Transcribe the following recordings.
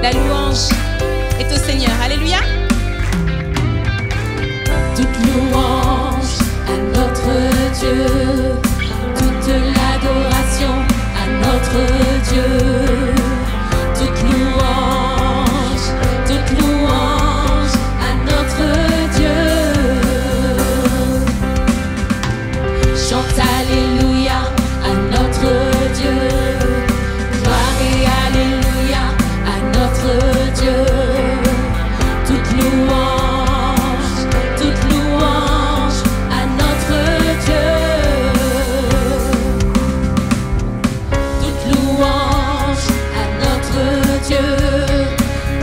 La louange est au Seigneur. Alléluia. Toute louange à notre Dieu, toute l'adoration à notre Dieu. Toute louange à notre Dieu. Chante alléluia à notre Dieu. Gloire et alléluia à notre Dieu. Toute louange à notre Dieu. Toute louange à notre Dieu.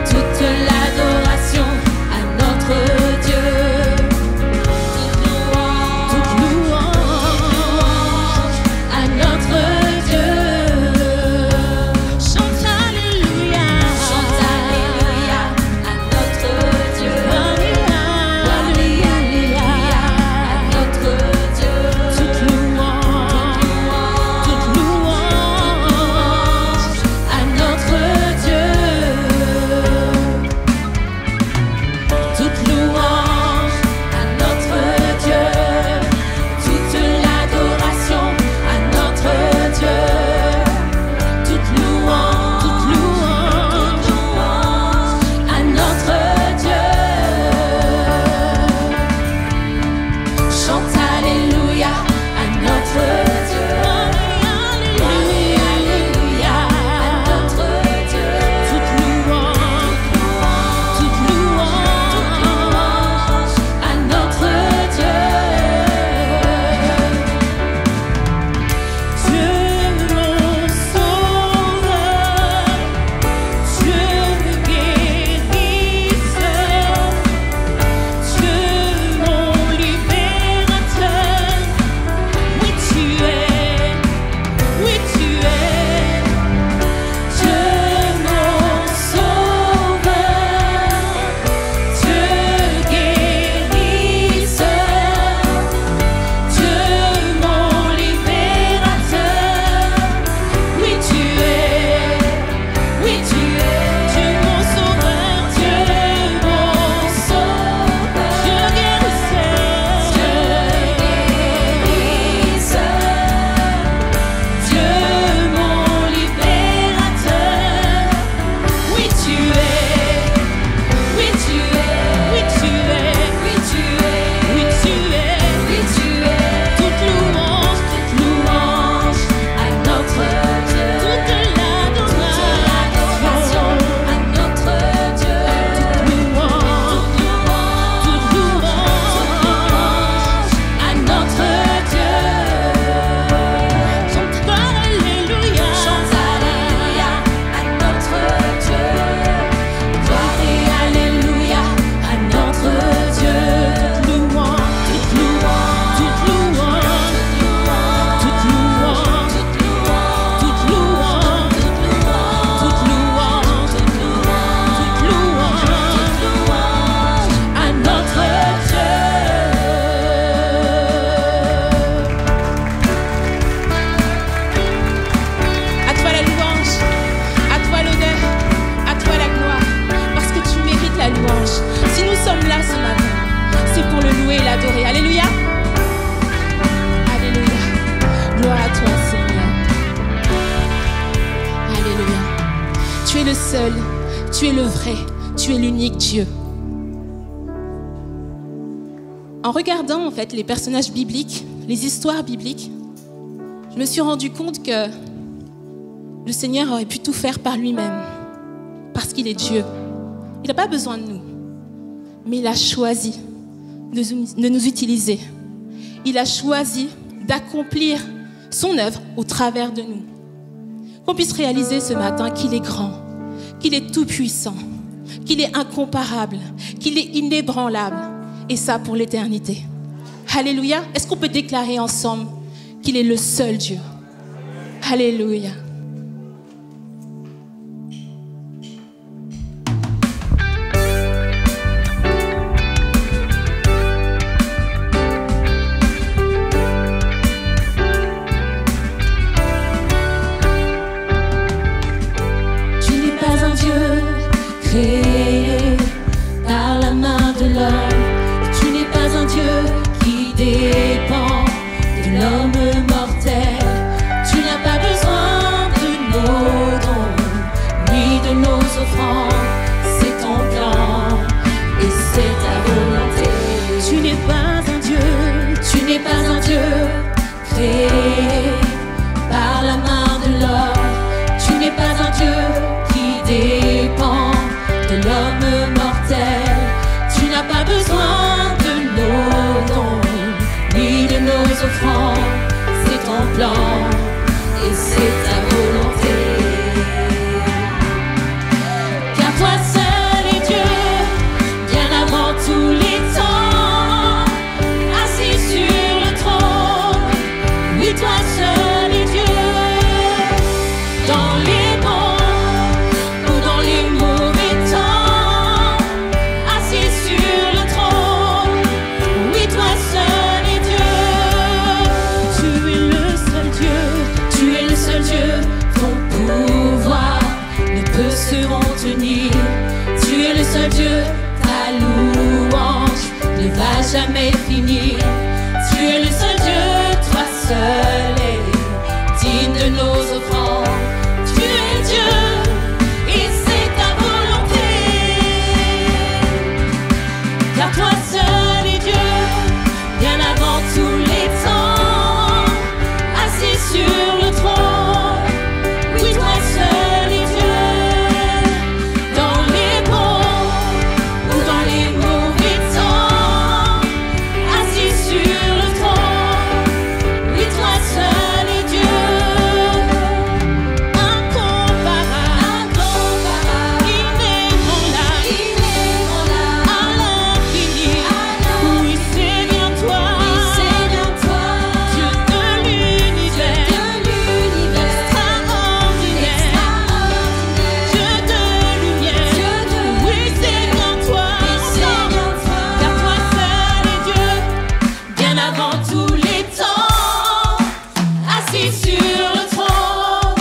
Toute l'adoration à notre Dieu. Toute louange à notre Dieu. Chante alléluia à notre Dieu. Gloire et alléluia à notre Dieu. Toute louange à notre Dieu. Toute louange à notre Dieu. Toute l'adoration à notre Dieu. Toute louange à notre Dieu. Chante alléluia à notre Dieu. Gloire et alléluia à notre Dieu. Toute louange à notre Dieu. Dieu mon sauveur, Dieu guérisseur, Dieu mon libérateur. Oui tu es, Dieu mon sauveur, Dieu guérisseur, Dieu mon libérateur. Oui tu es, Dieu mon sauveur, Dieu guérisseur, Dieu mon libérateur. Oui tu es, toute louange à notre Dieu. Toute l'adoration à notre Dieu. Toute louange à notre Dieu. Chante alléluia à notre Dieu. Gloire et alléluia à notre Dieu. Toute louange à notre Dieu. À toi la louange, à toi l'honneur, à toi la gloire, parce que tu mérites la louange. Si nous sommes là ce matin, c'est pour le louer et l'adorer. Alléluia. Alléluia. Gloire à toi, Seigneur. Alléluia. Tu es le seul, tu es le vrai, tu es l'unique Dieu. En regardant en fait les personnages bibliques, les histoires bibliques, je me suis rendu compte que le Seigneur aurait pu tout faire par lui-même, parce qu'il est Dieu. Il n'a pas besoin de nous, mais il a choisi de nous utiliser. Il a choisi d'accomplir son œuvre au travers de nous. Qu'on puisse réaliser ce matin qu'il est grand, qu'il est tout-puissant, qu'il est incomparable, qu'il est inébranlable, et ça pour l'éternité. Alléluia. Est-ce qu'on peut déclarer ensemble qu'il est le seul Dieu? Alléluia. Tu n'es pas un Dieu créé par la main de l'homme. Tu n'es pas un Dieu qui dépend de l'homme mortel. Tu n'as pas besoin de nos dons ni de nos offrandes. C'est ton plan et c'est ta volonté. Tu n'es pas un Dieu créé par la main de l'homme. Tu n'es pas un Dieu qui dépend de l'homme mortel. Tu n'as pas besoin de nos dons ni de nos offrandes. C'est ton plan et c'est ta volonté. Car toi seul est Dieu, bien avant tous les temps, assis sur le trône. Oui, toi seul est Dieu, dans les bons ou dans les mauvais temps, assis sur le trône. Oui, toi seul est Dieu. Tu es le seul Dieu, tu es le seul Dieu. Ton pouvoir ne peut se contenir. Tu es le seul Dieu, ta louange ne va jamais finir. Tu es le seul Dieu, toi seul est digne de nos offrandes. Tu es Dieu et c'est ta volonté. Car toi seul est Dieu, bien avant tous les temps, assis sur le trône. Oui, toi seul est Dieu, dans les bons ou dans les mauvais temps, assis sur le trône. Oui, toi seul est Dieu, incomparable, inémolable, à l'infini. Oui, c'est bien toi, Dieu de l'univers, extraordinaire, Dieu de lumière. Oui, c'est bien toi, car toi seul est Dieu, bien avant tous les temps, assis sur le trône.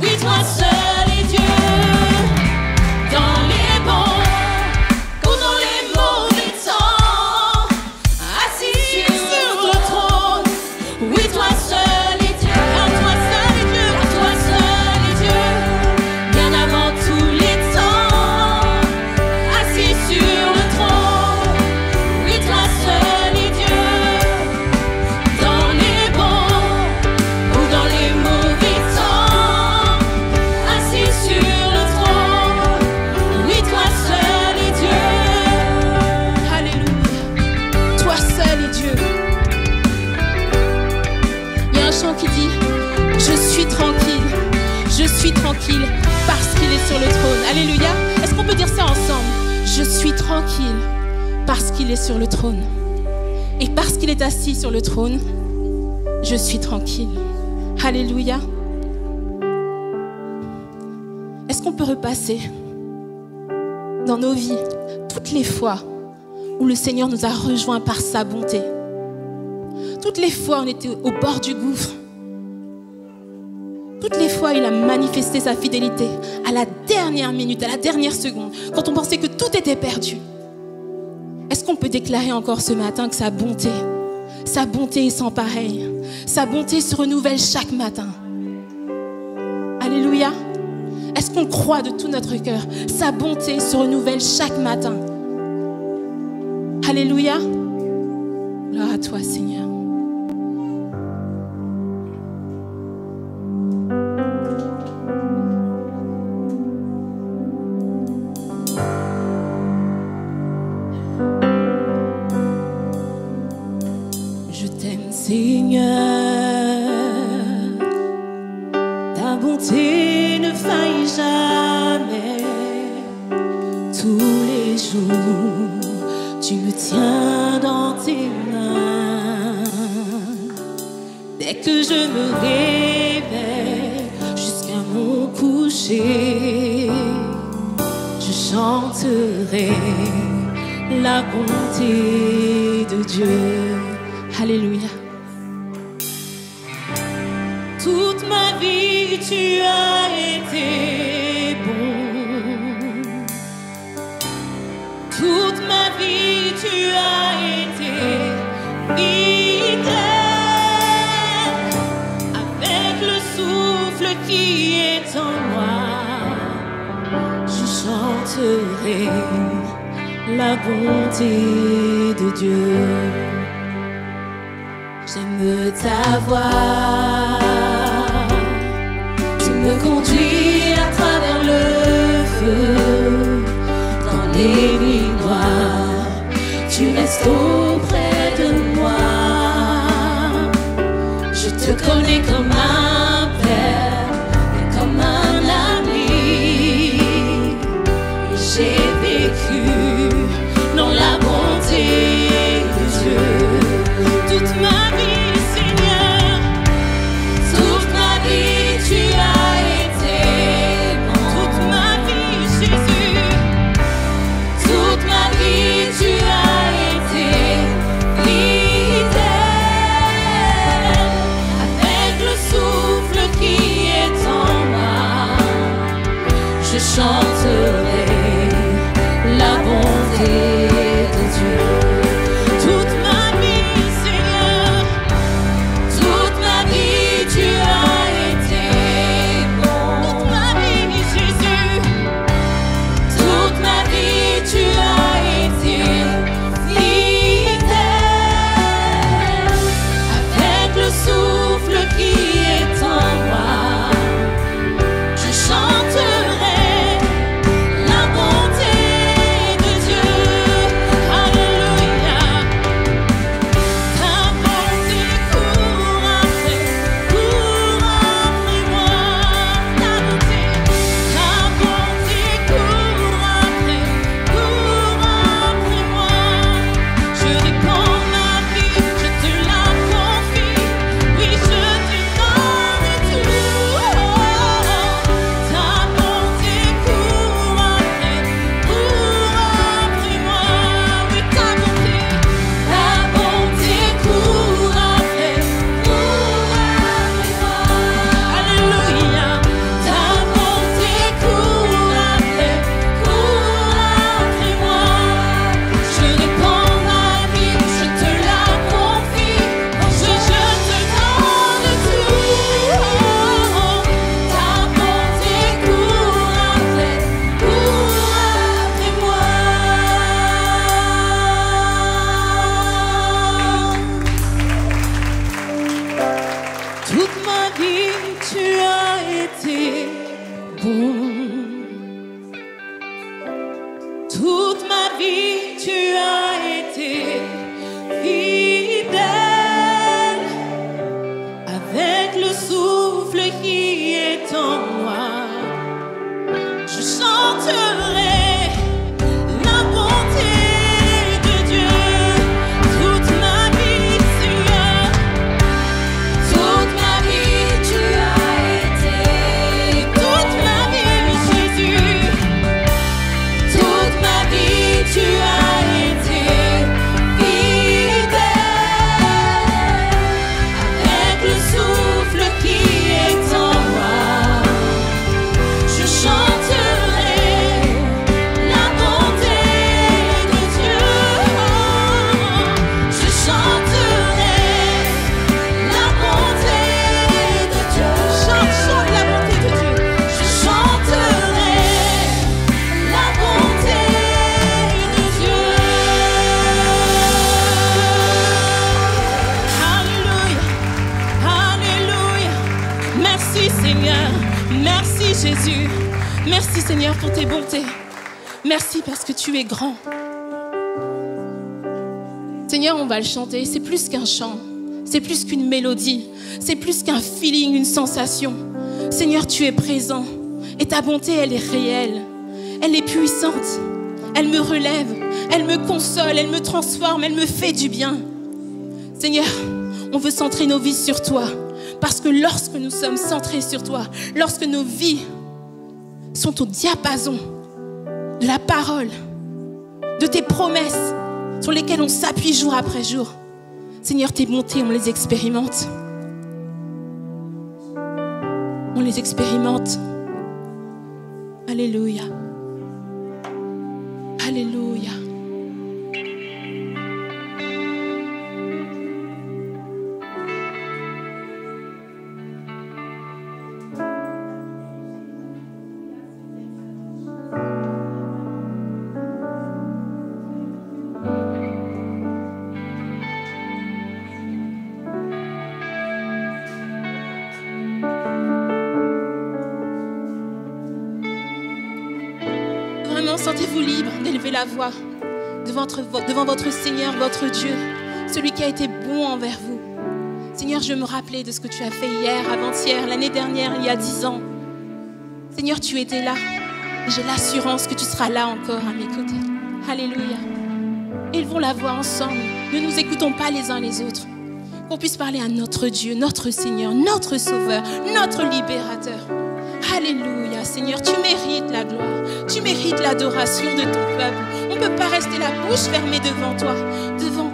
Oui, toi seul est Dieu, dans les bons ou dans les mauvais temps, assis sur le trône. Oui, toi seul est Dieu, car toi seul est Dieu, car toi seul est Dieu, bien avant tous les temps, assis sur le trône. Oui, toi seul est Dieu, dans les bons ou dans les mauvais temps, assis sur le trône. Oui, toi seul est Dieu. Alléluia. Toi seul est Dieu. Il y a un chant qui dit je suis tranquille parce qu'il est sur le trône. Alléluia. Est-ce qu'on peut dire ça ensemble? Je suis tranquille parce qu'il est sur le trône. Et parce qu'il est assis sur le trône, je suis tranquille. Alléluia. Est-ce qu'on peut repasser dans nos vies toutes les fois où le Seigneur nous a rejoints par sa bonté? Toutes les fois où on était au bord du gouffre. Toutes les fois, il a manifesté sa fidélité à la dernière minute, à la dernière seconde, quand on pensait que tout était perdu. Est-ce qu'on peut déclarer encore ce matin que sa bonté est sans pareil. Sa bonté se renouvelle chaque matin. Alléluia. Est-ce qu'on croit de tout notre cœur? Sa bonté se renouvelle chaque matin. Alléluia. Gloire à toi, Seigneur. Seigneur, ta bonté ne faillit jamais. Tous les jours, tu me tiens dans tes mains. Dès que je me réveille jusqu'à mon coucher, je chanterai la bonté de Dieu. Alléluia. Toute ma vie, tu as été bon. chanterai la bonté de Dieu. J'aime ta voix, tu me conduis à travers le feu, dans les nuits noires, tu restes auprès de moi. Je te connais comme un père et comme un ami, et j'ai vécu dans la bonté de Dieu. Toute ma vie, Seigneur, toute ma vie, tu as été bon. Toute ma vie, Jésus, toute ma vie, tu as été fidèle. Avec le souffle qui est en moi, je chanterai la bonté de Dieu. Toute ma vie, Seigneur, toute ma vie, tu as été bon. Toute ma vie, Jésus, toute ma vie, tu as été fidèle. Avec le souffle qui est en moi, je chanterai la bonté de Dieu. Alléluia. Ta bonté court après moi. Ta bonté court après moi. Je répands ma vie, je te la confie. Oui, je te donne tout. Ta bonté court après moi. Oui, ta bonté court après moi. Alléluia. Ta bonté court après moi. Je répands ma vie, je te la confie. Je te donne tout. Ta bonté court après moi. Toute ma vie, tu as été bon. Toute ma vie, tu as été fidèle. Avec le souffle qui est en moi, je chanterai la bonté de Dieu. Toute ma vie, Seigneur, toute ma vie, tu as été. Toute ma vie, Jésus, toute ma vie, tu as été fidèle. Avec le souffle qui est en moi, je chanterai la bonté de Dieu. Je chanterai la bonté de Dieu. Chante la bonté de Dieu. Je chanterai la bonté de Dieu. Alléluia, alléluia. Merci Seigneur, merci Jésus. Merci Seigneur pour tes bontés. Merci parce que tu es grand. Seigneur, on va le chanter. C'est plus qu'un chant. C'est plus qu'une mélodie. C'est plus qu'un feeling, une sensation. Seigneur, tu es présent. Et ta bonté, elle est réelle. Elle est puissante. Elle me relève. Elle me console. Elle me transforme. Elle me fait du bien. Seigneur, on veut centrer nos vies sur toi. Parce que lorsque nous sommes centrés sur toi, lorsque nos vies sont au diapason de la parole, de tes promesses sur lesquelles on s'appuie jour après jour, Seigneur, tes bontés, on les expérimente. On les expérimente. Alléluia. Alléluia. Maintenant, sentez-vous libre d'élever la voix devant votre Seigneur, votre Dieu, celui qui a été bon envers vous. Seigneur, je me rappelais de ce que tu as fait hier, avant-hier, l'année dernière, il y a 10 ans. Seigneur, tu étais là. Et j'ai l'assurance que tu seras là encore à mes côtés. Alléluia. Élevons la voix ensemble. Ne nous écoutons pas les uns les autres. Qu'on puisse parler à notre Dieu, notre Seigneur, notre Sauveur, notre Libérateur. Alléluia, Seigneur, tu mérites la gloire. Tu mérites l'adoration de ton peuple. On ne peut pas rester la bouche fermée devant toi, devant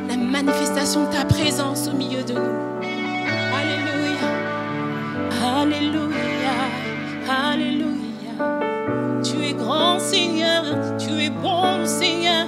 la manifestation de ta présence au milieu de nous. Alléluia, Alléluia, Alléluia. Tu es grand Seigneur, tu es bon Seigneur.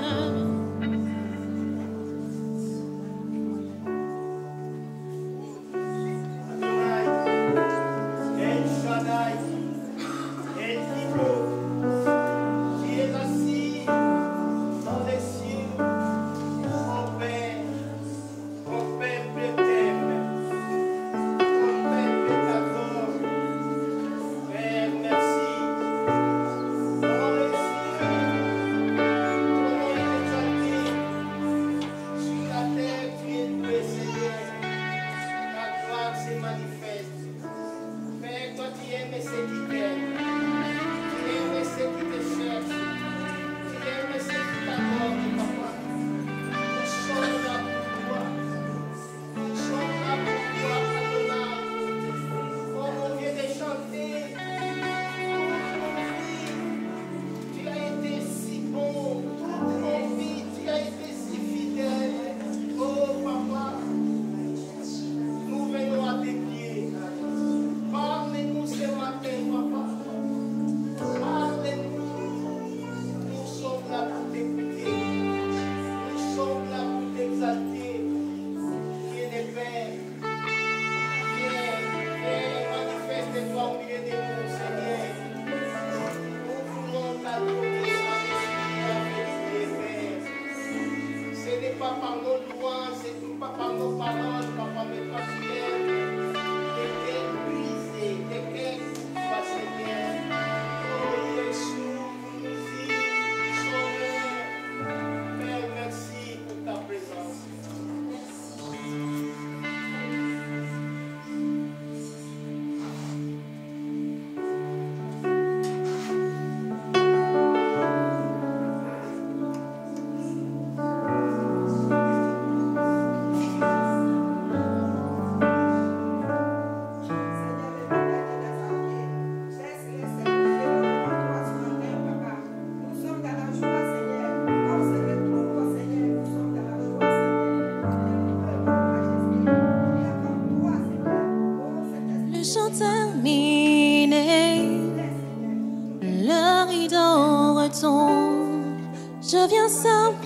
Je viens simplement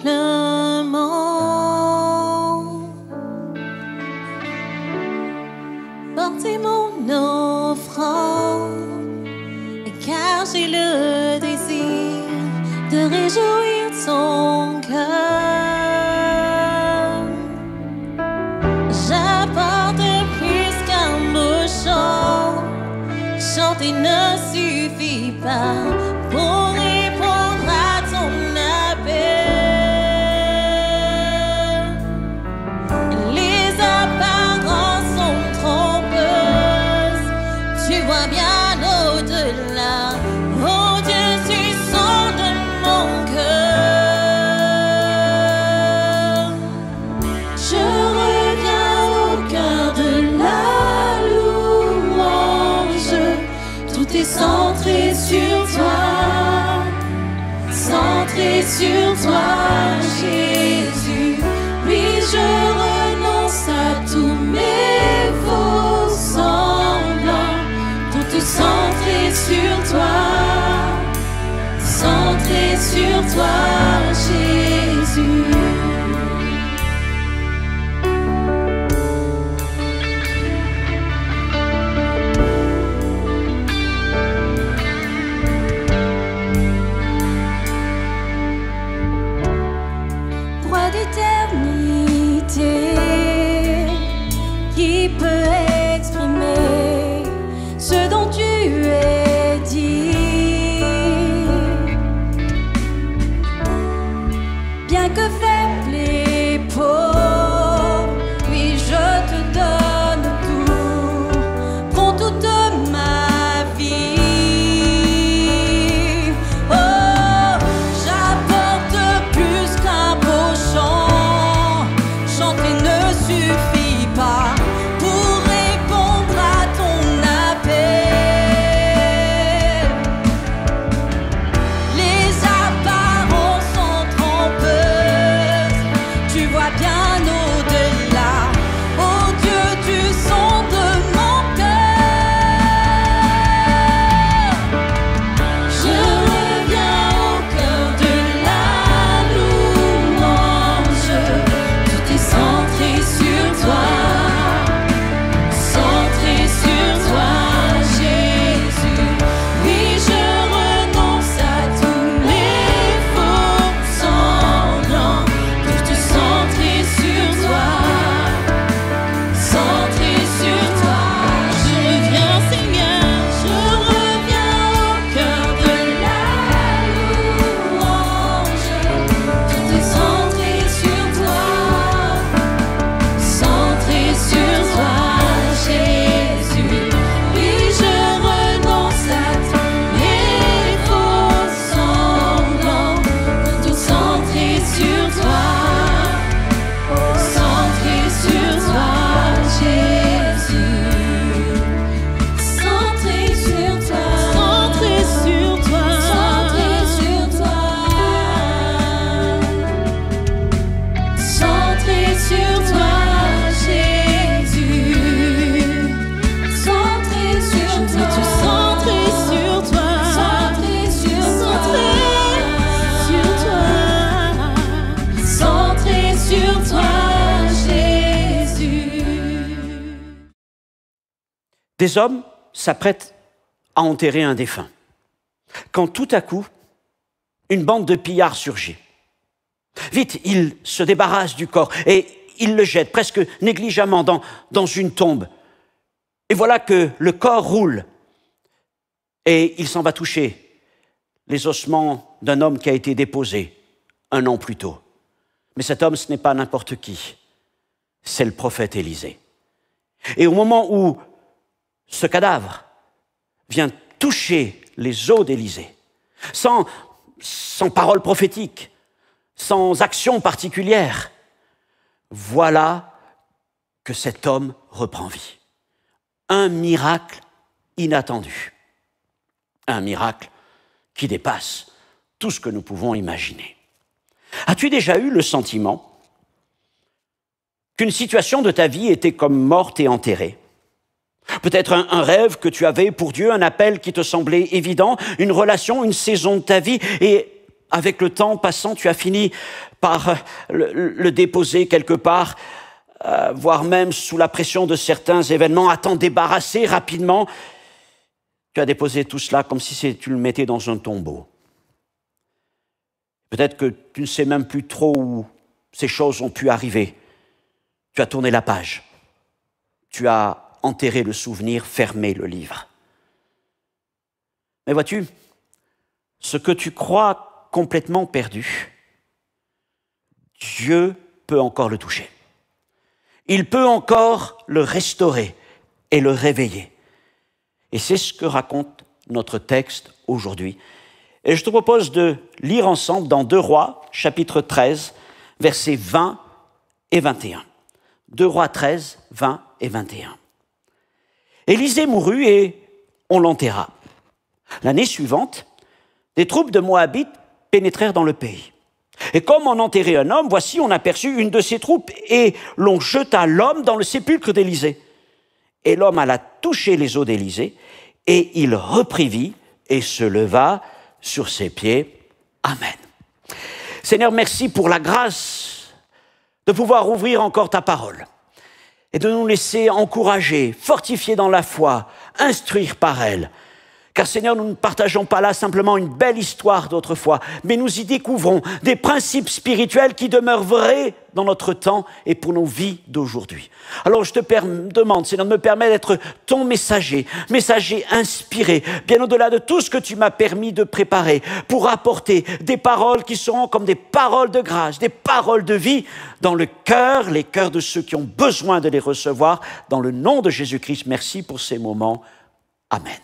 porter mon offrande, car j'ai le désir de réjouir ton cœur. J'apporte plus qu'un beau chant, chanter ne suffit pas pour répondre à ton appel. Les apparences sont trompeuses, tu vois bien au-delà. Oh Dieu, tu sondes mon cœur. Je reviens au cœur de la louange, tout est centré sur toi, centré sur toi, Jésus. Oui, je renonce à tous mes faux semblants, tout centré sur toi, centré sur toi, Jésus. Qui peut exprimer ce dont tu es dit? Des hommes s'apprêtent à enterrer un défunt, quand tout à coup, une bande de pillards surgit. Vite, ils se débarrassent du corps et ils le jettent presque négligemment dans une tombe. Et voilà que le corps roule et il s'en va toucher les ossements d'un homme qui a été déposé 1 an plus tôt. Mais cet homme, ce n'est pas n'importe qui, c'est le prophète Élisée. Et au moment où ce cadavre vient toucher les os d'Élisée, sans parole prophétique, sans action particulière, voilà que cet homme reprend vie. Un miracle inattendu. Un miracle qui dépasse tout ce que nous pouvons imaginer. As-tu déjà eu le sentiment qu'une situation de ta vie était comme morte et enterrée? Peut-être un rêve que tu avais pour Dieu, un appel qui te semblait évident, une relation, une saison de ta vie, et avec le temps passant, tu as fini par le déposer quelque part, voire même sous la pression de certains événements, à t'en débarrasser rapidement. Tu as déposé tout cela comme si tu le mettais dans un tombeau. Peut-être que tu ne sais même plus trop où ces choses ont pu arriver. Tu as tourné la page. Tu as enterré le souvenir, fermé le livre. Mais vois-tu, ce que tu crois complètement perdu, Dieu peut encore le toucher. Il peut encore le restaurer et le réveiller. Et c'est ce que raconte notre texte aujourd'hui. Et je te propose de lire ensemble dans 2 Rois, chapitre 13, versets 20 et 21. 2 Rois 13, 20 et 21. Élisée mourut et on l'enterra. L'année suivante, des troupes de Moabites pénétrèrent dans le pays. Et comme on enterrait un homme, voici, on aperçut une de ces troupes et l'on jeta l'homme dans le sépulcre d'Élisée. Et l'homme alla toucher les os d'Élisée et il reprit vie et se leva sur ses pieds. Amen. Seigneur, merci pour la grâce de pouvoir ouvrir encore ta parole et de nous laisser encourager, fortifier dans la foi, instruire par elle. Car Seigneur, nous ne partageons pas là simplement une belle histoire d'autrefois, mais nous y découvrons des principes spirituels qui demeurent vrais dans notre temps et pour nos vies d'aujourd'hui. Alors je te demande, Seigneur, de me permettre d'être ton messager inspiré, bien au-delà de tout ce que tu m'as permis de préparer, pour apporter des paroles qui seront comme des paroles de grâce, des paroles de vie dans les cœurs de ceux qui ont besoin de les recevoir. Dans le nom de Jésus-Christ, merci pour ces moments. Amen.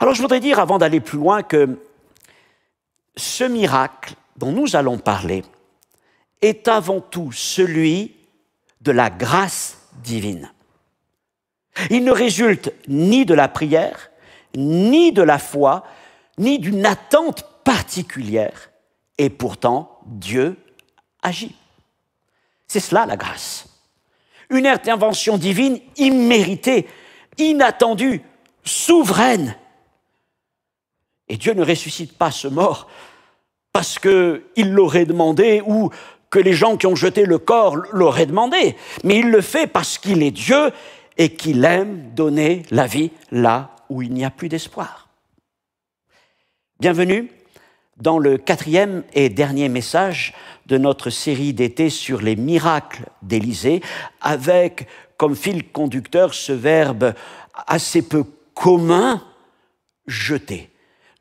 Alors je voudrais dire, avant d'aller plus loin, que ce miracle dont nous allons parler est avant tout celui de la grâce divine. Il ne résulte ni de la prière, ni de la foi, ni d'une attente particulière, et pourtant Dieu agit. C'est cela la grâce. Une intervention divine imméritée, inattendue, souveraine. Et Dieu ne ressuscite pas ce mort parce qu'il l'aurait demandé ou que les gens qui ont jeté le corps l'auraient demandé, mais il le fait parce qu'il est Dieu et qu'il aime donner la vie là où il n'y a plus d'espoir. Bienvenue dans le 4e et dernier message de notre série d'été sur les miracles d'Élisée, avec comme fil conducteur ce verbe assez peu commun, jeter.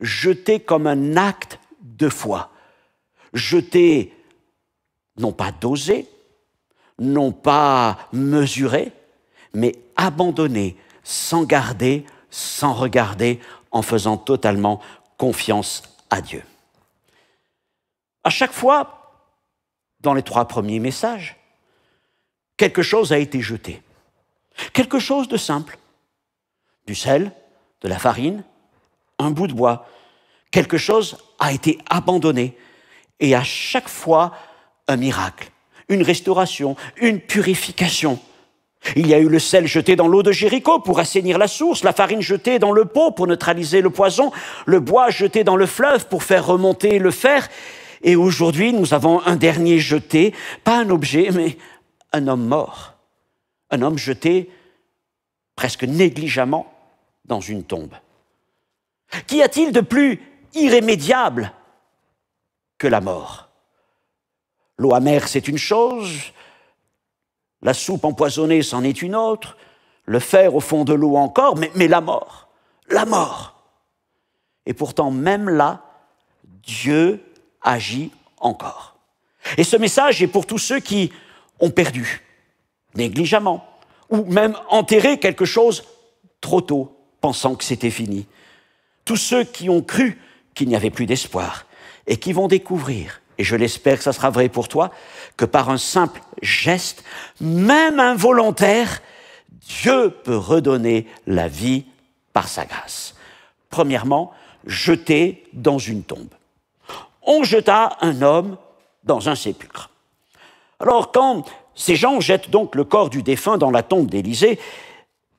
Jeter comme un acte de foi. Jeter, non pas doser, non pas mesurer, mais abandonner, sans garder, sans regarder, en faisant totalement confiance à Dieu. À chaque fois, dans les 3 premiers messages, quelque chose a été jeté. Quelque chose de simple. Du sel, de la farine, un bout de bois. Quelque chose a été abandonné. Et à chaque fois, un miracle, une restauration, une purification. Il y a eu le sel jeté dans l'eau de Jéricho pour assainir la source, la farine jetée dans le pot pour neutraliser le poison, le bois jeté dans le fleuve pour faire remonter le fer. Et aujourd'hui, nous avons un dernier jeté, pas un objet, mais un homme mort. Un homme jeté presque négligemment, dans une tombe. Qu'y a-t-il de plus irrémédiable que la mort? L'eau amère, c'est une chose, la soupe empoisonnée, c'en est une autre, le fer au fond de l'eau encore, mais la mort. Et pourtant, même là, Dieu agit encore. Et ce message est pour tous ceux qui ont perdu, négligemment, ou même enterré quelque chose trop tôt, pensant que c'était fini. Tous ceux qui ont cru qu'il n'y avait plus d'espoir et qui vont découvrir, et je l'espère que ça sera vrai pour toi, que par un simple geste, même involontaire, Dieu peut redonner la vie par sa grâce. Premièrement, jeté dans une tombe. On jeta un homme dans un sépulcre. Alors, quand ces gens jettent donc le corps du défunt dans la tombe d'Élisée,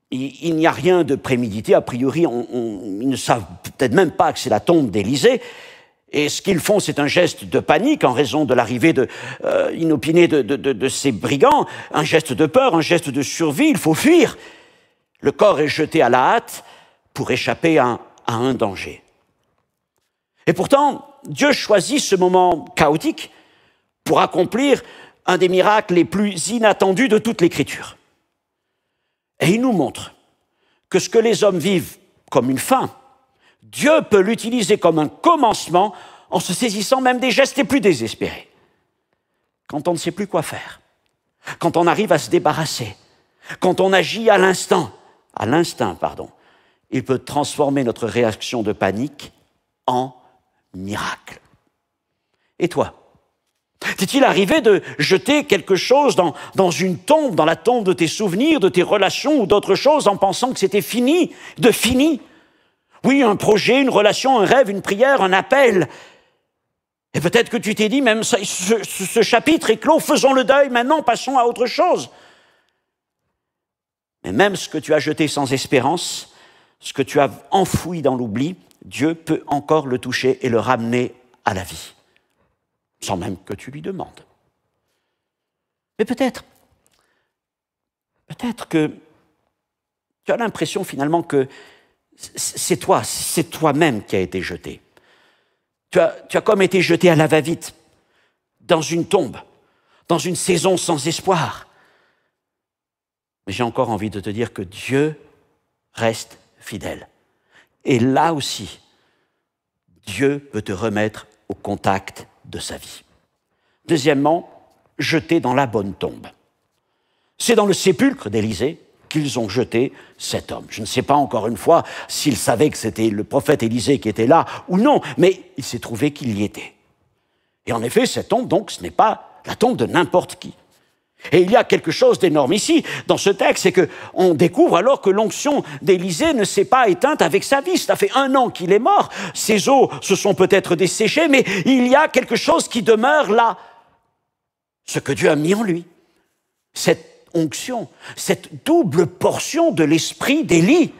il n'y a rien de prémédité. A priori, ils ne savent peut-être même pas que c'est la tombe d'Élisée. Et ce qu'ils font, c'est un geste de panique en raison de l'arrivée inopinée de ces brigands, un geste de peur, un geste de survie, il faut fuir. Le corps est jeté à la hâte pour échapper à un danger. Et pourtant, Dieu choisit ce moment chaotique pour accomplir un des miracles les plus inattendus de toute l'Écriture. Et il nous montre que ce que les hommes vivent comme une fin, Dieu peut l'utiliser comme un commencement en se saisissant même des gestes les plus désespérés. Quand on ne sait plus quoi faire, quand on arrive à se débarrasser, quand on agit à l'instinct, il peut transformer notre réaction de panique en miracle. Et toi, t'est-il arrivé de jeter quelque chose dans une tombe, dans la tombe de tes souvenirs, de tes relations ou d'autres choses en pensant que c'était fini? Oui, un projet, une relation, un rêve, une prière, un appel. Et peut-être que tu t'es dit, même ce chapitre est clos, faisons le deuil, maintenant passons à autre chose. Mais même ce que tu as jeté sans espérance, ce que tu as enfoui dans l'oubli, Dieu peut encore le toucher et le ramener à la vie, sans même que tu lui demandes. Mais peut-être que tu as l'impression finalement que c'est toi-même qui as été jeté. Tu as comme été jeté à la va-vite, dans une tombe, dans une saison sans espoir. Mais j'ai encore envie de te dire que Dieu reste fidèle. Et là aussi, Dieu peut te remettre au contact de sa vie. Deuxièmement, jeté dans la bonne tombe. C'est dans le sépulcre d'Élisée qu'ils ont jeté cet homme. Je ne sais pas encore une fois s'ils savaient que c'était le prophète Élisée qui était là ou non, mais il s'est trouvé qu'il y était. Et en effet, cette tombe, donc, ce n'est pas la tombe de n'importe qui. Et il y a quelque chose d'énorme ici, dans ce texte, c'est qu'on découvre alors que l'onction d'Élisée ne s'est pas éteinte avec sa vie. Ça fait 1 an qu'il est mort, ses os se sont peut-être desséchés, mais il y a quelque chose qui demeure là. Ce que Dieu a mis en lui, cette onction, cette double portion de l'esprit d'Élie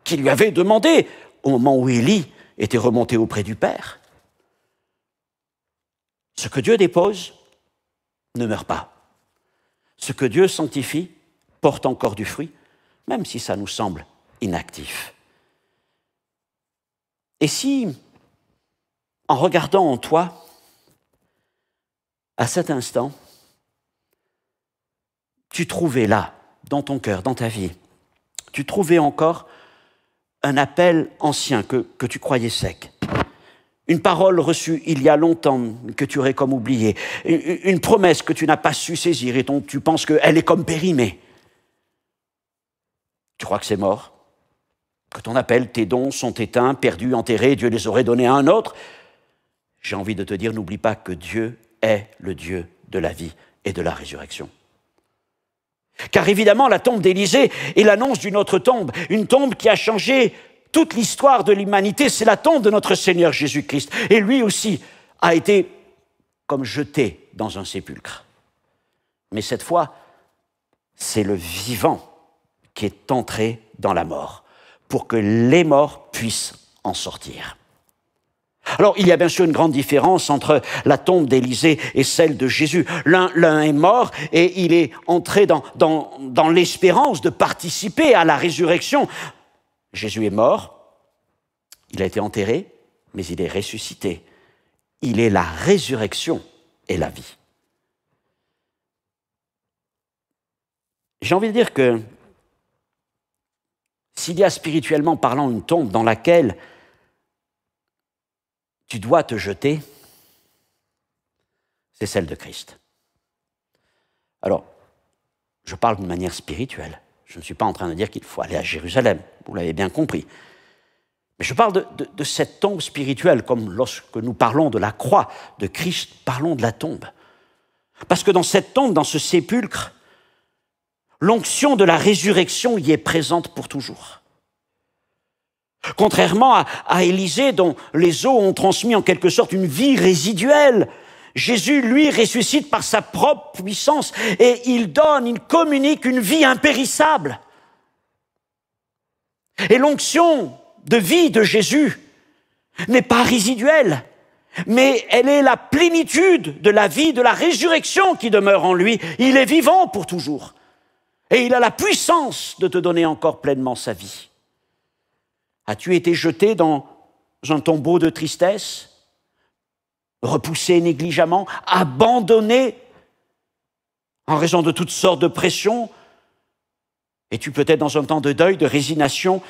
qui lui avait demandé au moment où Élie était remonté auprès du Père. Ce que Dieu dépose ne meurt pas. Ce que Dieu sanctifie porte encore du fruit, même si ça nous semble inactif. Et si, en regardant en toi, à cet instant, tu trouvais là, dans ton cœur, dans ta vie, tu trouvais encore un appel ancien que tu croyais sec, une parole reçue il y a longtemps que tu aurais comme oubliée, une promesse que tu n'as pas su saisir et dont tu penses qu'elle est comme périmée. Tu crois que c'est mort, que ton appel, tes dons sont éteints, perdus, enterrés, Dieu les aurait donnés à un autre. J'ai envie de te dire, n'oublie pas que Dieu est le Dieu de la vie et de la résurrection. Car évidemment, la tombe d'Élisée est l'annonce d'une autre tombe, une tombe qui a changé toute l'histoire de l'humanité, c'est la tombe de notre Seigneur Jésus-Christ. Et lui aussi a été comme jeté dans un sépulcre. Mais cette fois, c'est le vivant qui est entré dans la mort, pour que les morts puissent en sortir. Alors, il y a bien sûr une grande différence entre la tombe d'Élisée et celle de Jésus. L'un est mort et il est entré dans l'espérance de participer à la résurrection. Jésus est mort, il a été enterré, mais il est ressuscité. Il est la résurrection et la vie. J'ai envie de dire que s'il y a spirituellement parlant une tombe dans laquelle tu dois te jeter, c'est celle de Christ. Alors, je parle d'une manière spirituelle. Je ne suis pas en train de dire qu'il faut aller à Jérusalem, vous l'avez bien compris. Mais je parle de cette tombe spirituelle, comme lorsque nous parlons de la croix de Christ, parlons de la tombe. Parce que dans cette tombe, dans ce sépulcre, l'onction de la résurrection y est présente pour toujours. Contrairement à Élisée, dont les eaux ont transmis en quelque sorte une vie résiduelle, Jésus, lui, ressuscite par sa propre puissance et il communique une vie impérissable. Et l'onction de vie de Jésus n'est pas résiduelle, mais elle est la plénitude de la vie, de la résurrection qui demeure en lui. Il est vivant pour toujours et il a la puissance de te donner encore pleinement sa vie. As-tu été jeté dans un tombeau de tristesse, repoussé négligemment, abandonné en raison de toutes sortes de pressions? Es-tu peut-être dans un temps de deuil, de résignation?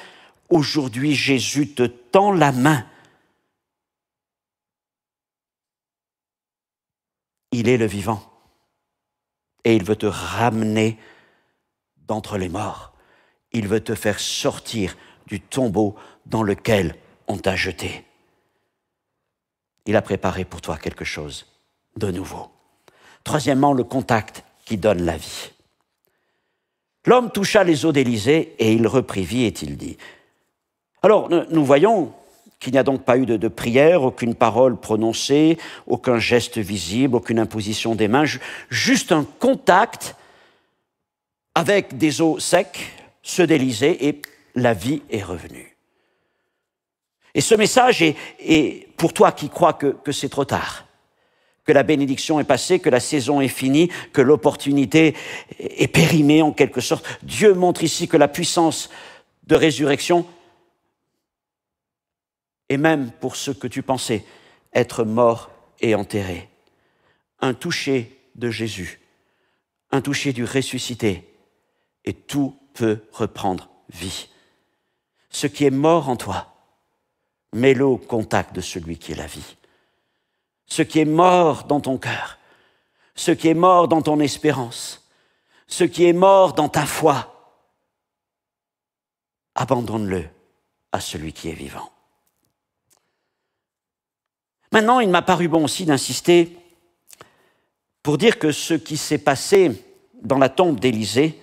Aujourd'hui, Jésus te tend la main. Il est le vivant et il veut te ramener d'entre les morts. Il veut te faire sortir du tombeau dans lequel on t'a jeté. Il a préparé pour toi quelque chose de nouveau. Troisièmement, le contact qui donne la vie. L'homme toucha les eaux d'Élysée et il reprit vie, est-il dit. Alors, nous voyons qu'il n'y a donc pas eu de prière, aucune parole prononcée, aucun geste visible, aucune imposition des mains, juste un contact avec des eaux secs, ceux d'Élysée, et la vie est revenue. Et ce message est pour toi qui crois que c'est trop tard, que la bénédiction est passée, que la saison est finie, que l'opportunité est périmée en quelque sorte. Dieu montre ici que la puissance de résurrection, et même pour ceux que tu pensais être morts et enterrés, un toucher de Jésus, un toucher du ressuscité, et tout peut reprendre vie. Ce qui est mort en toi, mets-le au contact de celui qui est la vie. Ce qui est mort dans ton cœur, ce qui est mort dans ton espérance, ce qui est mort dans ta foi, abandonne-le à celui qui est vivant. Maintenant, il m'a paru bon aussi d'insister pour dire que ce qui s'est passé dans la tombe d'Élysée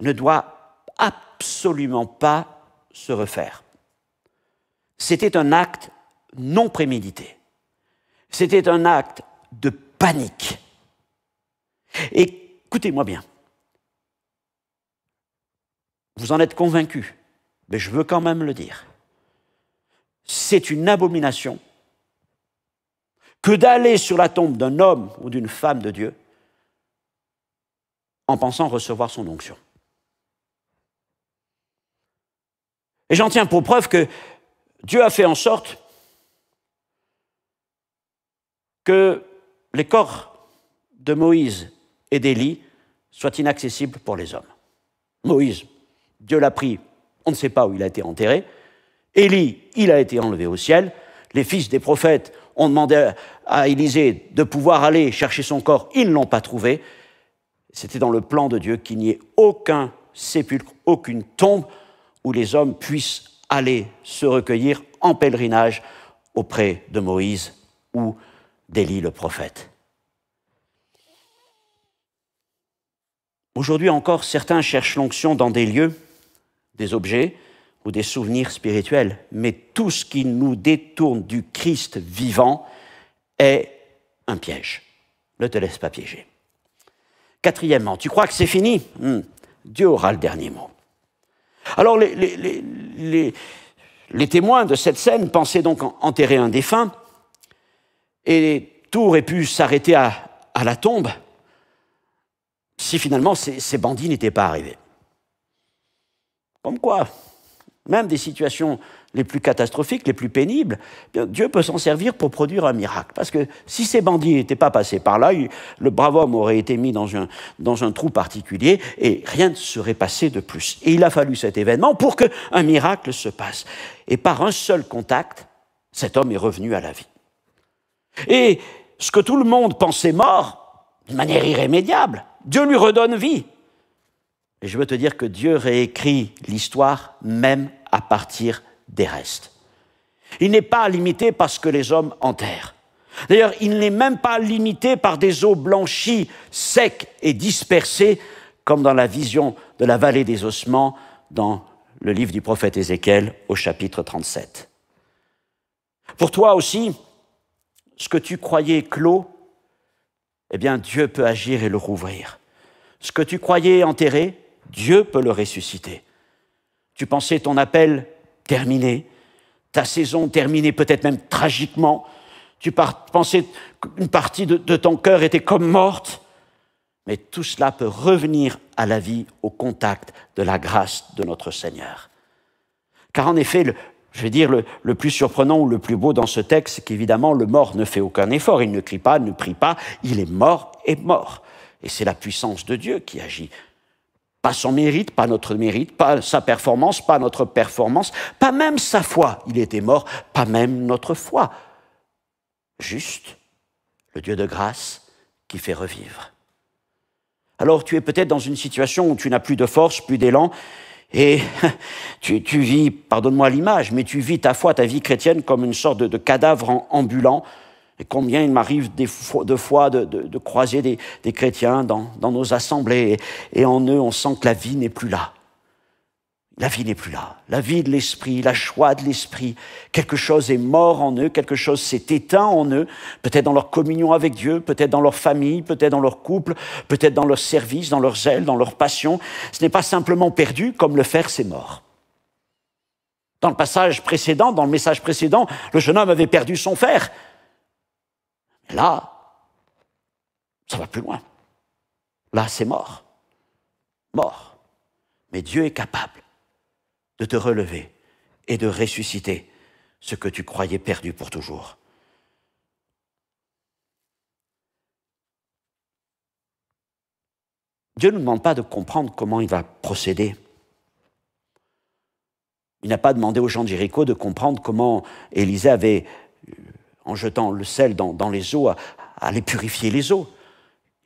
ne doit absolument pas se refaire. C'était un acte non prémédité. C'était un acte de panique. Et écoutez-moi bien. Vous en êtes convaincus, mais je veux quand même le dire. C'est une abomination que d'aller sur la tombe d'un homme ou d'une femme de Dieu en pensant recevoir son onction. Et j'en tiens pour preuve que Dieu a fait en sorte que les corps de Moïse et d'Élie soient inaccessibles pour les hommes. Moïse, Dieu l'a pris, on ne sait pas où il a été enterré. Élie, il a été enlevé au ciel. Les fils des prophètes ont demandé à Élisée de pouvoir aller chercher son corps, ils ne l'ont pas trouvé. C'était dans le plan de Dieu qu'il n'y ait aucun sépulcre, aucune tombe où les hommes puissent aller se recueillir en pèlerinage auprès de Moïse ou d'Élie le prophète. Aujourd'hui encore, certains cherchent l'onction dans des lieux, des objets ou des souvenirs spirituels, mais tout ce qui nous détourne du Christ vivant est un piège. Ne te laisse pas piéger. Quatrièmement, tu crois que c'est fini? Dieu aura le dernier mot. Alors, les Les témoins de cette scène pensaient donc enterrer un défunt, et tout aurait pu s'arrêter à la tombe si finalement ces bandits n'étaient pas arrivés. Comme quoi, même des situations les plus catastrophiques, les plus pénibles, Dieu peut s'en servir pour produire un miracle. Parce que si ces bandits n'étaient pas passés par là, le brave homme aurait été mis dans un trou particulier et rien ne serait passé de plus. Et il a fallu cet événement pour qu'un miracle se passe. Et par un seul contact, cet homme est revenu à la vie. Et ce que tout le monde pensait mort, de manière irrémédiable, Dieu lui redonne vie. Et je veux te dire que Dieu réécrit l'histoire même à partir des restes. Il n'est pas limité par ce que les hommes enterrent. D'ailleurs, il n'est même pas limité par des eaux blanchies, secs et dispersées, comme dans la vision de la vallée des ossements dans le livre du prophète Ézéchiel au chapitre 37. Pour toi aussi, ce que tu croyais clos, eh bien Dieu peut agir et le rouvrir. Ce que tu croyais enterré, Dieu peut le ressusciter. Tu pensais ton appel terminé, ta saison terminée peut-être même tragiquement, tu pensais qu'une partie de ton cœur était comme morte, mais tout cela peut revenir à la vie au contact de la grâce de notre Seigneur. Car en effet, le plus surprenant ou le plus beau dans ce texte, c'est qu'évidemment le mort ne fait aucun effort, il ne crie pas, ne prie pas, il est mort et mort. Et c'est la puissance de Dieu qui agit. Pas son mérite, pas notre mérite, pas sa performance, pas notre performance, pas même sa foi. Il était mort, pas même notre foi. Juste le Dieu de grâce qui fait revivre. Alors tu es peut-être dans une situation où tu n'as plus de force, plus d'élan, et tu vis, pardonne-moi l'image, mais tu vis ta foi, ta vie chrétienne comme une sorte de cadavre ambulant. Et combien il m'arrive de fois de croiser des chrétiens dans nos assemblées, et en eux, on sent que la vie n'est plus là. La vie n'est plus là. La vie de l'esprit, la joie de l'esprit. Quelque chose est mort en eux, quelque chose s'est éteint en eux, peut-être dans leur communion avec Dieu, peut-être dans leur famille, peut-être dans leur couple, peut-être dans leur service, dans leur zèle, dans leur passion. Ce n'est pas simplement perdu, comme le fer, c'est mort. Dans le passage précédent, dans le message précédent, le jeune homme avait perdu son fer. Là, ça va plus loin. Là, c'est mort. Mort. Mais Dieu est capable de te relever et de ressusciter ce que tu croyais perdu pour toujours. Dieu ne nous demande pas de comprendre comment il va procéder. Il n'a pas demandé aux gens de Jéricho de comprendre comment Élisée avait, en jetant le sel dans les eaux, à aller purifier les eaux.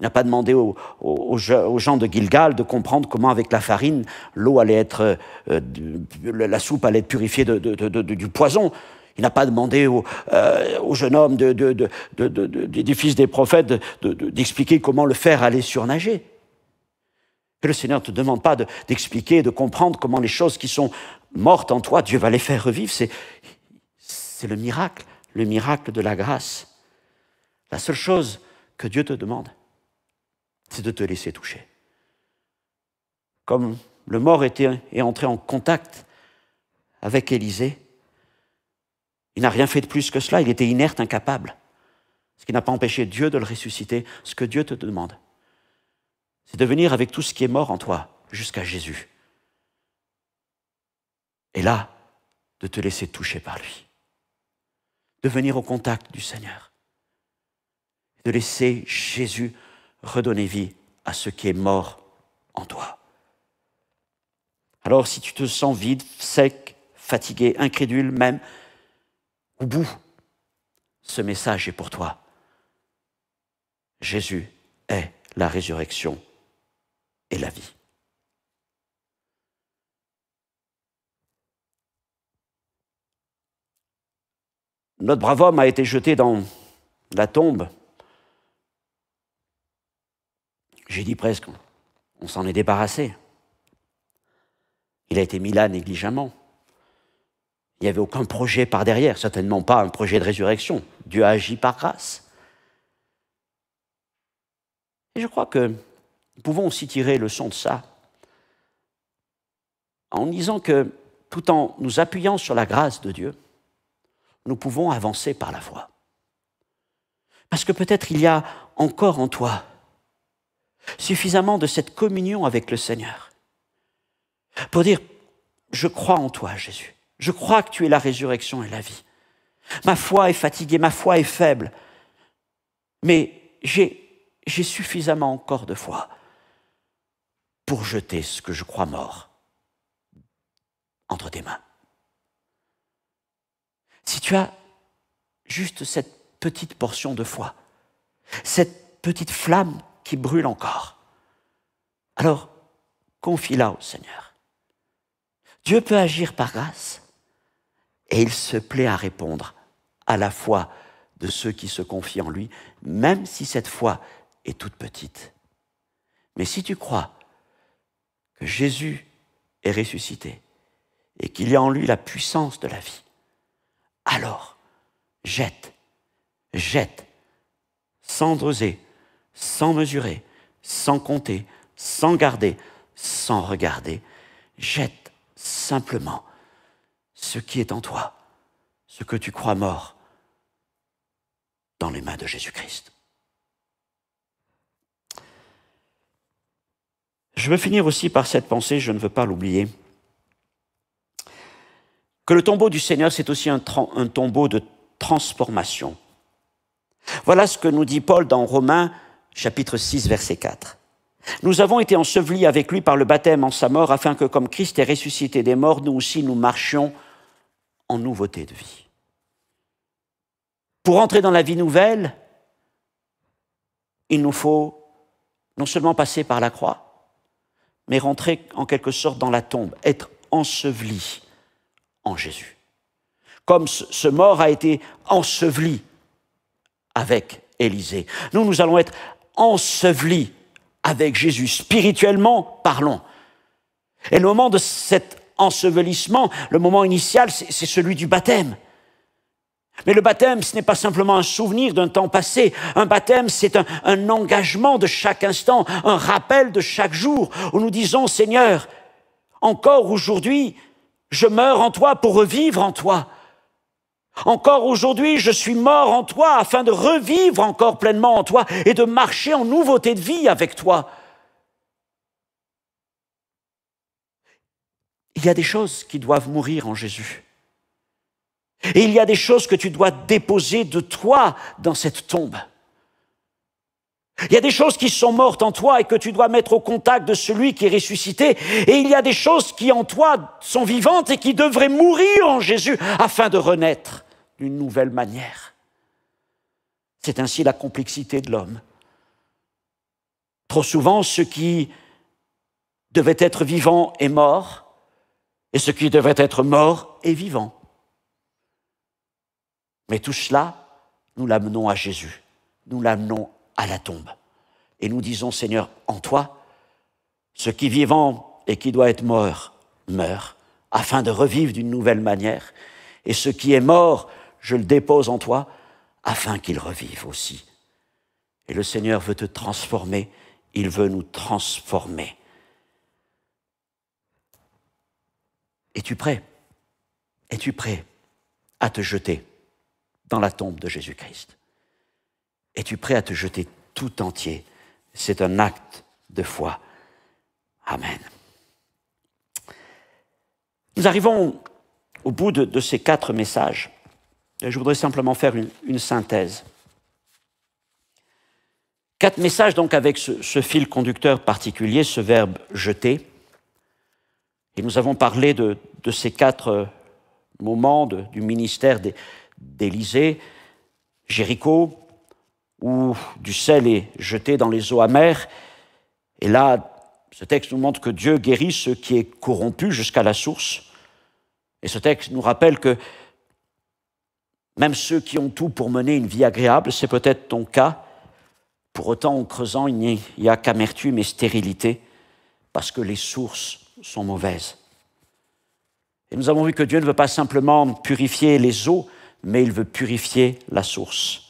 Il n'a pas demandé aux gens de Gilgal de comprendre comment, avec la farine, l'eau allait être, la soupe allait être purifiée du poison. Il n'a pas demandé aux jeunes hommes des fils des prophètes d'expliquer comment le fer allait surnager. Et le Seigneur ne te demande pas d'expliquer, de comprendre comment les choses qui sont mortes en toi, Dieu va les faire revivre. C'est le miracle de la grâce. La seule chose que Dieu te demande, c'est de te laisser toucher. Comme le mort est entré en contact avec Élisée, il n'a rien fait de plus que cela, il était inerte, incapable. Ce qui n'a pas empêché Dieu de le ressusciter. Ce que Dieu te demande, c'est de venir avec tout ce qui est mort en toi jusqu'à Jésus. Et là, de te laisser toucher par lui. De venir au contact du Seigneur. De laisser Jésus redonner vie à ce qui est mort en toi. Alors si tu te sens vide, sec, fatigué, incrédule même, au bout, ce message est pour toi. Jésus est la résurrection et la vie. Notre brave homme a été jeté dans la tombe. J'ai dit presque, on s'en est débarrassé. Il a été mis là négligemment. Il n'y avait aucun projet par derrière, certainement pas un projet de résurrection. Dieu a agi par grâce. Et je crois que nous pouvons aussi tirer leçon de ça en disant que tout en nous appuyant sur la grâce de Dieu, nous pouvons avancer par la foi. Parce que peut-être il y a encore en toi suffisamment de cette communion avec le Seigneur pour dire « Je crois en toi, Jésus. Je crois que tu es la résurrection et la vie. Ma foi est fatiguée, ma foi est faible, mais j'ai suffisamment encore de foi pour jeter ce que je crois mort entre tes mains. » Si tu as juste cette petite portion de foi, cette petite flamme qui brûle encore, alors confie-la au Seigneur. Dieu peut agir par grâce et il se plaît à répondre à la foi de ceux qui se confient en lui, même si cette foi est toute petite. Mais si tu crois que Jésus est ressuscité et qu'il y a en lui la puissance de la vie, alors jette, sans doser, sans mesurer, sans compter, sans garder, sans regarder, jette simplement ce qui est en toi, ce que tu crois mort, dans les mains de Jésus-Christ. Je veux finir aussi par cette pensée, je ne veux pas l'oublier, que le tombeau du Seigneur, c'est aussi un tombeau de transformation. Voilà ce que nous dit Paul dans Romains, chapitre 6, verset 4. « Nous avons été ensevelis avec lui par le baptême en sa mort, afin que, comme Christ est ressuscité des morts, nous aussi nous marchions en nouveauté de vie. » Pour entrer dans la vie nouvelle, il nous faut non seulement passer par la croix, mais rentrer en quelque sorte dans la tombe, être enseveli en Jésus. Comme ce mort a été enseveli avec Élisée. Nous allons être ensevelis avec Jésus, spirituellement parlons. Et le moment de cet ensevelissement, le moment initial, c'est celui du baptême. Mais le baptême, ce n'est pas simplement un souvenir d'un temps passé. Un baptême, c'est un engagement de chaque instant, un rappel de chaque jour, où nous disons, Seigneur, encore aujourd'hui, je meurs en toi pour revivre en toi. Encore aujourd'hui, je suis mort en toi afin de revivre encore pleinement en toi et de marcher en nouveauté de vie avec toi. Il y a des choses qui doivent mourir en Jésus. Et il y a des choses que tu dois déposer de toi dans cette tombe. Il y a des choses qui sont mortes en toi et que tu dois mettre au contact de celui qui est ressuscité. Et il y a des choses qui en toi sont vivantes et qui devraient mourir en Jésus afin de renaître d'une nouvelle manière. C'est ainsi la complexité de l'homme. Trop souvent, ce qui devait être vivant est mort et ce qui devait être mort est vivant. Mais tout cela, nous l'amenons à Jésus, nous l'amenons à la tombe. Et nous disons, Seigneur, en toi, ce qui est vivant et qui doit être mort, meurt, afin de revivre d'une nouvelle manière. Et ce qui est mort, je le dépose en toi, afin qu'il revive aussi. Et le Seigneur veut te transformer, il veut nous transformer. Es-tu prêt? Es-tu prêt à te jeter dans la tombe de Jésus-Christ? Es-tu prêt à te jeter tout entier? C'est un acte de foi. Amen. Nous arrivons au bout de ces 4 messages. Je voudrais simplement faire une synthèse. 4 messages donc avec ce fil conducteur particulier, ce verbe « jeter ». Et nous avons parlé de ces 4 moments du ministère d'Élisée, Jéricho, où du sel est jeté dans les eaux amères. Et là, ce texte nous montre que Dieu guérit ce qui est corrompu jusqu'à la source. Et ce texte nous rappelle que même ceux qui ont tout pour mener une vie agréable, c'est peut-être ton cas. Pour autant, en creusant, il n'y a qu'amertume et stérilité, parce que les sources sont mauvaises. Et nous avons vu que Dieu ne veut pas simplement purifier les eaux, mais il veut purifier la source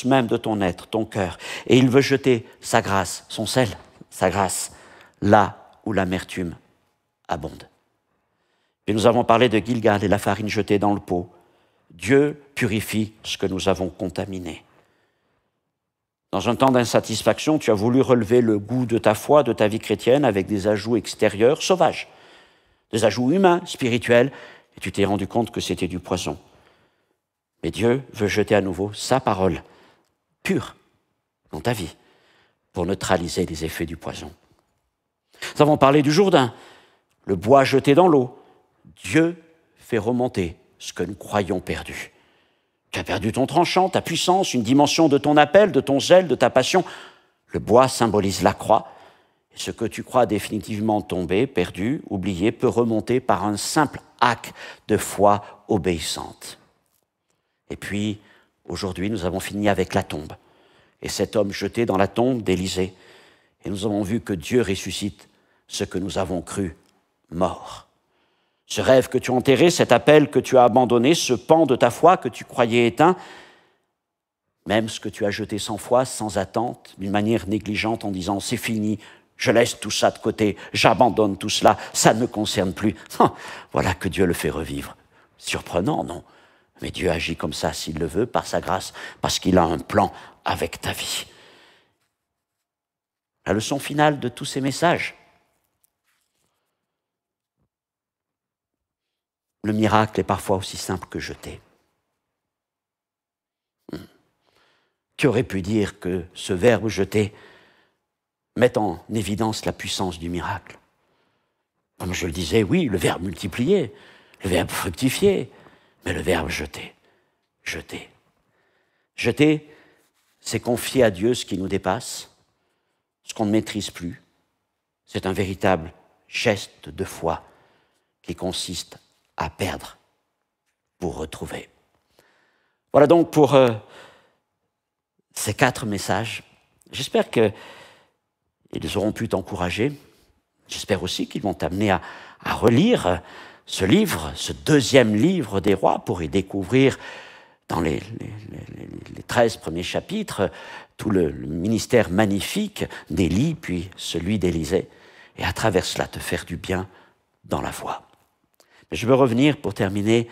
même de ton être, ton cœur. Et il veut jeter sa grâce, son sel, sa grâce, là où l'amertume abonde. Puis nous avons parlé de Gilgal et la farine jetée dans le pot. Dieu purifie ce que nous avons contaminé. Dans un temps d'insatisfaction, tu as voulu relever le goût de ta foi, de ta vie chrétienne, avec des ajouts extérieurs sauvages, des ajouts humains, spirituels, et tu t'es rendu compte que c'était du poison. Mais Dieu veut jeter à nouveau sa parole pure dans ta vie pour neutraliser les effets du poison. Nous avons parlé du Jourdain, le bois jeté dans l'eau. Dieu fait remonter ce que nous croyons perdu. Tu as perdu ton tranchant, ta puissance, une dimension de ton appel, de ton zèle, de ta passion. Le bois symbolise la croix. Et ce que tu crois définitivement tombé, perdu, oublié, peut remonter par un simple acte de foi obéissante. Et puis, aujourd'hui, nous avons fini avec la tombe. Et cet homme jeté dans la tombe d'Élisée. Et nous avons vu que Dieu ressuscite ce que nous avons cru mort. Ce rêve que tu as enterré, cet appel que tu as abandonné, ce pan de ta foi que tu croyais éteint, même ce que tu as jeté sans foi, sans attente, d'une manière négligente en disant « c'est fini, je laisse tout ça de côté, j'abandonne tout cela, ça ne me concerne plus ». Voilà que Dieu le fait revivre. Surprenant, non? Mais Dieu agit comme ça s'il le veut, par sa grâce, parce qu'il a un plan avec ta vie. La leçon finale de tous ces messages, le miracle est parfois aussi simple que jeter. Tu aurais pu dire que ce verbe « jeter » met en évidence la puissance du miracle. Comme je le disais, oui, le verbe « multiplier », le verbe « fructifier », mais le verbe « jeter », jeter. Jeter, c'est confier à Dieu ce qui nous dépasse, ce qu'on ne maîtrise plus. C'est un véritable geste de foi qui consiste à perdre pour retrouver. Voilà donc pour ces 4 messages. J'espère qu'ils auront pu t'encourager. J'espère aussi qu'ils vont t'amener à relire ce livre, ce 2e livre des rois, pour y découvrir dans les 13 premiers chapitres tout le ministère magnifique d'Élie, puis celui d'Élisée, et à travers cela te faire du bien dans la foi. Mais je veux revenir pour terminer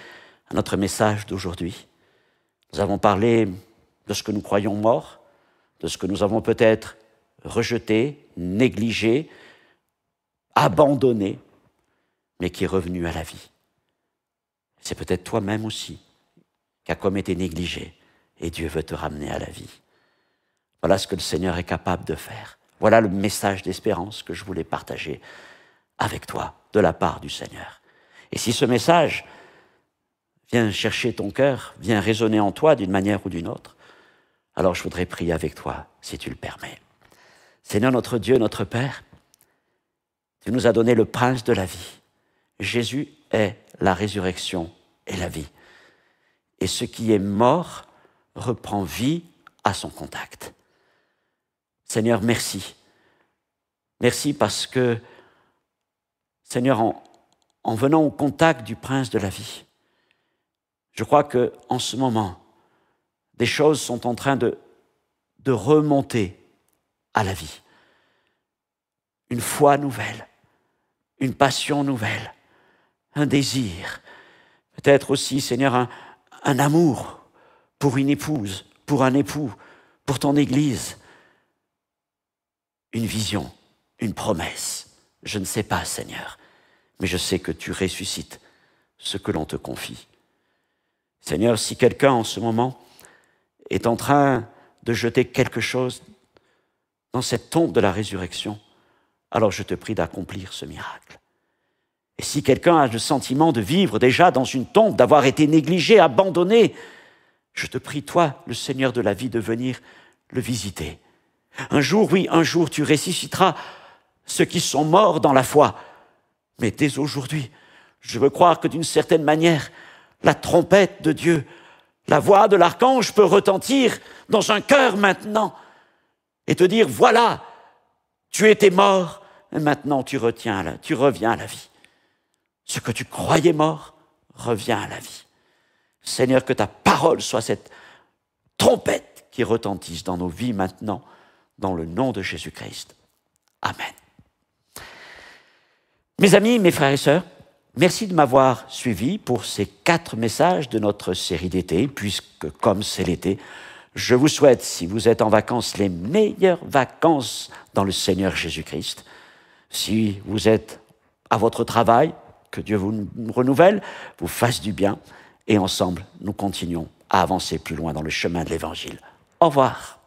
à notre message d'aujourd'hui. Nous avons parlé de ce que nous croyons mort, de ce que nous avons peut-être rejeté, négligé, abandonné, mais qui est revenu à la vie. C'est peut-être toi-même aussi qui as comme été négligé, et Dieu veut te ramener à la vie. Voilà ce que le Seigneur est capable de faire. Voilà le message d'espérance que je voulais partager avec toi, de la part du Seigneur. Et si ce message vient chercher ton cœur, vient résonner en toi d'une manière ou d'une autre, alors je voudrais prier avec toi, si tu le permets. Seigneur notre Dieu, notre Père, tu nous as donné le prince de la vie. Jésus est la résurrection et la vie. Et ce qui est mort reprend vie à son contact. Seigneur, merci. Merci parce que, Seigneur, en venant au contact du prince de la vie, je crois qu'en ce moment, des choses sont en train de remonter à la vie. Une foi nouvelle, une passion nouvelle, un désir, peut-être aussi, Seigneur, un amour pour une épouse, pour un époux, pour ton Église, une vision, une promesse. Je ne sais pas, Seigneur, mais je sais que tu ressuscites ce que l'on te confie. Seigneur, si quelqu'un en ce moment est en train de jeter quelque chose dans cette tombe de la résurrection, alors je te prie d'accomplir ce miracle. Et si quelqu'un a le sentiment de vivre déjà dans une tombe, d'avoir été négligé, abandonné, je te prie, toi, le Seigneur de la vie, de venir le visiter. Un jour, oui, un jour, tu ressusciteras ceux qui sont morts dans la foi. Mais dès aujourd'hui, je veux croire que d'une certaine manière, la trompette de Dieu, la voix de l'archange peut retentir dans un cœur maintenant et te dire, voilà, tu étais mort, et maintenant tu reviens à la vie. Ce que tu croyais mort revient à la vie. Seigneur, que ta parole soit cette trompette qui retentisse dans nos vies maintenant, dans le nom de Jésus-Christ. Amen. Mes amis, mes frères et sœurs, Merci de m'avoir suivi pour ces 4 messages de notre série d'été, puisque comme c'est l'été, je vous souhaite, si vous êtes en vacances, les meilleures vacances dans le Seigneur Jésus-Christ. Si vous êtes à votre travail, que Dieu vous renouvelle, vous fasse du bien, et ensemble, nous continuons à avancer plus loin dans le chemin de l'Évangile. Au revoir.